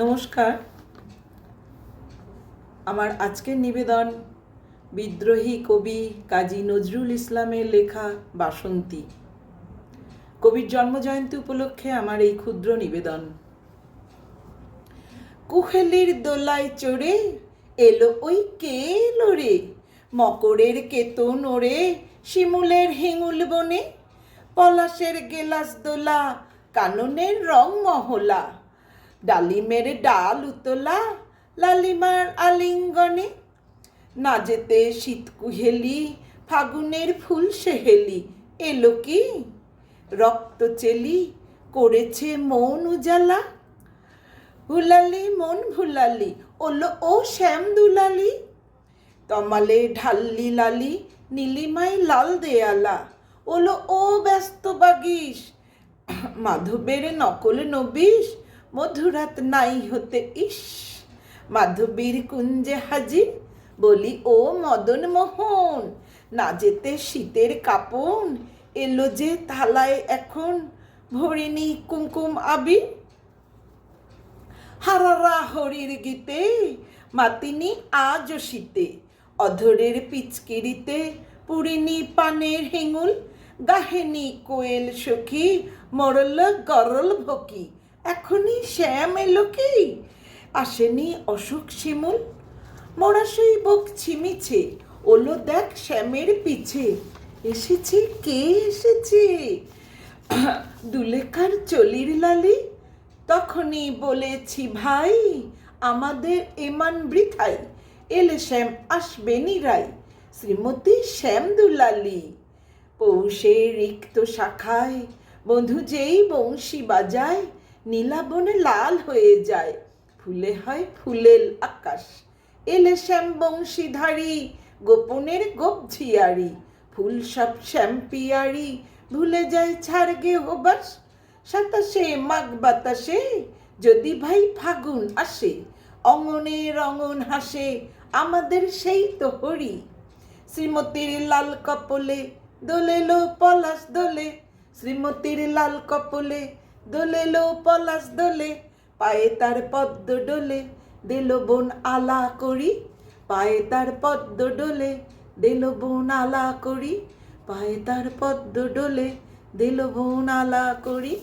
নমস্কার। আমার আজকের নিবেদন বিদ্রোহী কবি কাজী নজরুল ইসলামের লেখা বাসন্তী। কবির জন্মজয়ন্তী উপলক্ষে আমার এই ক্ষুদ্র নিবেদন। কুহেলির দোলায় চড়ে এলো ওই কে এলো রে, মকরের কেতন ওড়ে শিমুলের হিঙুল বনে, পলাশের গেলাস দোলা কাননের রং মহলা, ডালিমের ডাল উতলা লালিমার আলিঙ্গনে, না যেতে শীত কুহেলি ফাগুনের ফুল সেহেলি, এলো কি রক্ত চেলি করেছে মন উজালা, ভুলালি মন ভুলালি ওলো ও শ্যাম দুলালি, তমালে ঢাল্লি লালি নীলিমায় লাল দেয়ালা, ওলো ও ব্যস্ত বাগিস মাধবের নকল নবিশ, মধুরাত নাই হতে ইস, মাধবীর কুঞ্জে হাজির বলি ও মদন মোহন, না যেতে শীতের কাপন এলো যে থালায় এখন, ভরিনি কুমকুম আবির, হারারা হরির গীতে মাতিনি আজ শীতে, অধরের পিচকিরিতে পুরিনি পানের হিঙুল, গাহেনি কোয়েল সখী মরল গরল ভকি, এখনই শ্যাম এলো কি আসেনি অশোক শিমুল, মোরা সেই বকছি মিছে ওলো দেখ শ্যামের পিছে, এসেছে কে এসেছে দুলেখার চলির লালি, তখনই বলেছি ভাই আমাদের এমান বৃথাই, এলে শ্যাম আসবে নিরাই, শ্রীমতী শ্যাম দুলালি, পৌষের রিক্ত শাখায় বধূ যেই বংশী বাজায়, নীলাবনে লাল হয়ে যায় ফুলে হয় ফুলেল আকাশ, এলে শ্যাম বংশীধারী গোপনের গোপঝিয়ারি, ফুল সব শ্যাম পিয়ারি ভুলে যায় ছাড়গে হোবাস, সাতাশে মাঘ বাতাসে যদি ভাই ফাগুন আসে, অঙ্গনের অঙ্গন হাসে আমাদের সেই তো হরি, শ্রীমতীর লাল কপলে দোলেলো পলাশ দোলে, শ্রীমতীর লাল কপলে দোলেলো পলাশ দোলে, পায়ে তার পদ্ম ডোলে দিল বোন আলা করি, পায়ে তার পদ্ম ডোলে দিল বোন আলা করি, পায়ে তার পদ্ম ডোলে দিল বোন আলা করি।